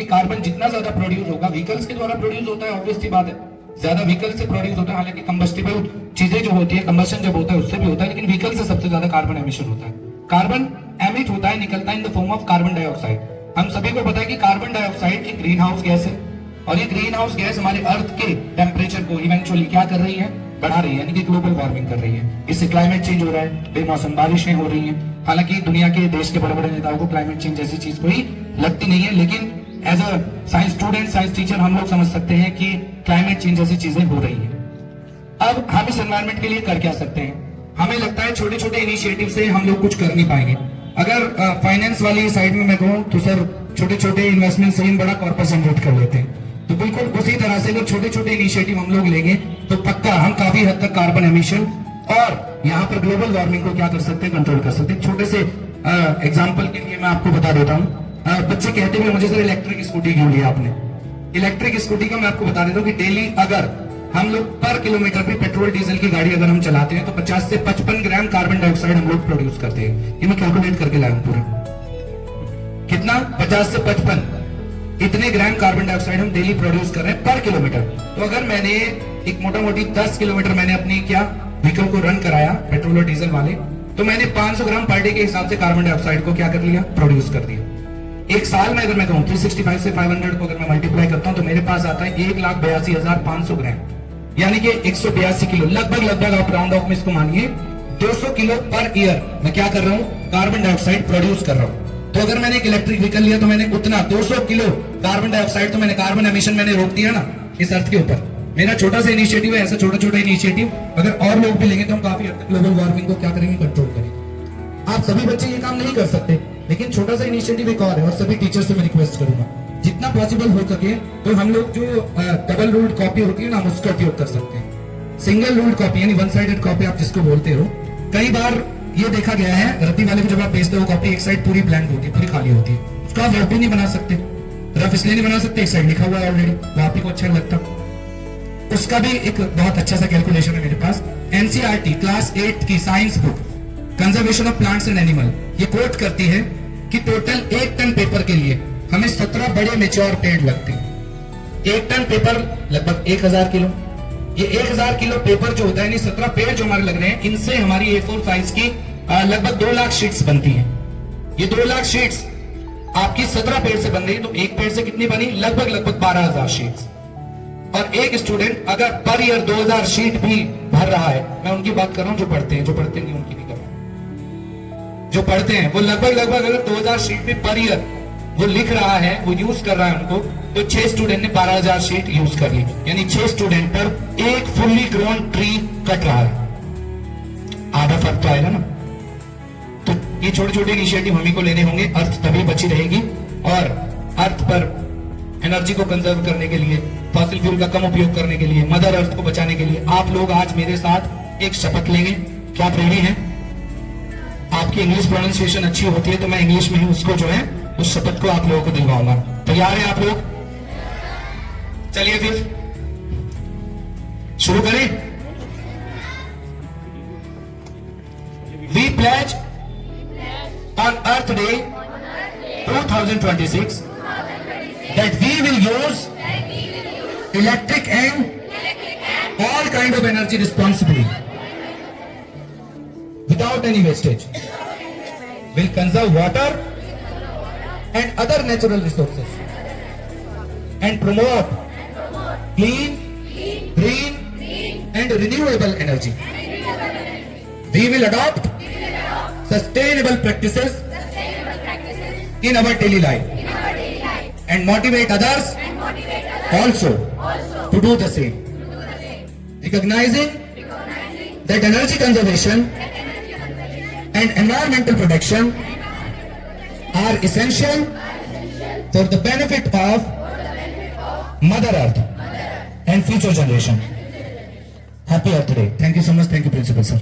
Carbon जितना ज्यादा produce होगा, व्हीकल्स के द्वारा प्रोड्यूस होता है, ऑब्वियस सी बात है, ज्यादा व्हीकल से प्रोड्यूस होता है। हालांकि कंबस्टिबल चीजें जो होती है, कंबस्शन जब होता है उससे भी होता है, लेकिन व्हीकल से सबसे ज्यादा कार्बन एमिशन होता है। कार्बन एमिट होता है, निकलता है in the form of carbon dioxide. हम सभी को पता है कि कार्बन डाइऑक्साइड एक ग्रीन हाउस गैस है, और ये ग्रीन हाउस गैस हमारे अर्थ के टेम्परेचर को इवेंचुअली क्या कर रही है, बढ़ा रही है, यानी कि ग्लोबल वार्मिंग कर रही है। इससे क्लाइमेट चेंज हो रहा है, बेमौसम बारिशें हो रही हैं। हालांकि दुनिया के देश के बड़े बड़े नेताओं को क्लाइमेट चेंज जैसी चीज कोई लगती नहीं है, लेकिन as a science student, science teacher हम लोग समझ सकते हैं कि क्लाइमेट चेंज जैसी चीजें हो रही हैं। अब हम इस एनवायरमेंट के लिए कर क्या सकते हैं? हमें लगता है छोटे छोटे इनिशिएटिव से हम लोग कुछ कर नहीं पाएंगे। अगर फाइनेंस वाली साइड में मैं कहूँ तो सर छोटे छोटे इन्वेस्टमेंट से ही बड़ा कॉर्पस जनरेट कर लेते हैं। तो बिल्कुल उसी तरह से अगर छोटे छोटे इनिशिएटिव हम लोग लेंगे तो पक्का हम काफी हद तक कार्बन एमिशन और यहाँ पर ग्लोबल वार्मिंग को क्या कर सकते हैं, कंट्रोल कर सकते हैं। छोटे से एग्जांपल के लिए मैं आपको बता देता हूँ। बच्चे कहते हुए मुझे सर इलेक्ट्रिक स्कूटी क्यों लिया आपने? इलेक्ट्रिक स्कूटी का मैं आपको बता देता हूँ कि डेली अगर हम लोग पर किलोमीटर पे पेट्रोल डीजल की गाड़ी अगर हम चलाते हैं तो 50 से 55 ग्राम कार्बन डाइऑक्साइड हम लोग प्रोड्यूस करते हैं। ये मैं कैलकुलेट करके लाया हूं पूरा। कितना? 50 से 55 इतने ग्राम कार्बन डाइऑक्साइड हम डेली प्रोड्यूस कर रहे हैं पर किलोमीटर। तो अगर मैंने एक मोटा मोटी 10 किलोमीटर मैंने अपनी क्या व्हीकल को रन कराया पेट्रोल और डीजल वाले, तो मैंने 500 ग्राम पर डे के हिसाब से कार्बन डाइऑक्साइड को क्या कर लिया, प्रोड्यूस कर दिया। एक साल में अगर मैं कहूं 365 से 500 को अगर मैं मल्टीप्लाई करता हूं तो मेरे पास आता है 1,82,500 ग्राम, यानी कि 182 किलो। लगभग आप राउंड ऑफ में इसको मानिए 200 किलो पर ईयर मैं क्या कर रहा हूं, कार्बन डाइऑक्साइड प्रोड्यूस कर रहा हूं। तो अगर मैंने एक इलेक्ट्रिक व्हीकल लिया तो मैंने उतना 200 किलो कार्बन डाइऑक्साइड तो मैंने कार्बन एमिशन मैंने रोक दिया ना इस अर्थ के ऊपर। मेरा छोटा सा इनिशिएटिव है। ऐसा छोटा छोटा इनिशिएटिव अगर और लोग भी लेंगे तो हम काफी हद तक ग्लोबल वार्मिंग को क्या करेंगे, कंट्रोल करेंगे। आप सभी बच्चे ये काम नहीं कर सकते, लेकिन छोटा सा इनिशिएटिव एक और है, और सभी टीचर से मैं रिक्वेस्ट करूंगा जितना पॉसिबल हो सके तो हम लोग जो डबल रूल्ड कॉपी होती है ना, हम उसका उपयोग कर सकते हैं। सिंगल रूल्ड कॉपी यानी वन साइडेड कॉपी आप जिसको बोलते हो, कई बार ये देखा गया है रद्दी वाले को जब आप भेजते हो कॉपी एक साइड पूरी ब्लैंक होती है, पूरी खाली होती है, उसको आप रफ भी नहीं बना सकते। रफ इसलिए नहीं बना सकते, एक साइड लिखा हुआ है ऑलरेडी, वो आप ही को अच्छा लगता। उसका भी एक बहुत अच्छा सा कैलकुलेशन है मेरे पास। एनसीईआरटी क्लास 8 की science book conservation of plants and animal ये कोट करती है कि टोटल 1 टन पेपर के लिए हमें 17 बड़े मेच्योर पेड़ लगते हैं। 1 टन पेपर लगभग 1000 किलो। ये 1000 किलो पेपर जो होता है, यानी 17 पेड़ जो हमारे लग रहे हैं, इनसे हमारी A4 साइज की लगभग 2 लाख शीट्स बनती हैं। ये 2 लाख शीट्स आपकी 17 पेड़ से बन रही है, तो एक पेड़ से कितनी बनी? लगभग 12,000 शीट्स। और एक स्टूडेंट अगर पर ईयर 2000 शीट भी भर रहा है, मैं उनकी बात कर रहा हूं जो पढ़ते हैं, जो पढ़ते नहीं उनकी नहीं कर रहा। जो पढ़ते हैं वो लगभग अगर 2000 शीट भी पर ईयर वो लिख रहा है, वो यूज कर रहा है उनको, तो 6 स्टूडेंट ने 12,000 शीट यूज कर ली, यानी 6 स्टूडेंट पर एक फुल्ली ग्रोन ट्री कट रहा है। आधा फर्क तो आएगा ना। तो ये छोटे छोटे इनिशिएटिव हमें को लेने होंगे, अर्थ तभी बची रहेगी। और अर्थ पर एनर्जी को कंजर्व करने के लिए, फॉसिल फ्यूल का कम उपयोग करने के लिए, मदर अर्थ को बचाने के लिए आप लोग आज मेरे साथ एक शपथ लेंगे। क्या आप रेडी हैं? आपकी इंग्लिश प्रोनाउंसिएशन अच्छी होती है तो मैं इंग्लिश में ही उसको जो है उस शपथ को आप लोगों को दिलवाऊंगा। तैयार है आप लोग? चलिए फिर शुरू करें। We pledge on Earth Day 2026 that we will use electric and all kind of energy responsibly without any wastage. Will conserve water and other natural resources and promote clean, green and renewable energy. We will adopt sustainable practices in our daily life and motivate others also to do the same. Recognizing that energy conservation and environmental protection are essential for the benefit of Mother Earth and future generation. Happy Earth Day. Thank you so much. Thank you, Principal Sir.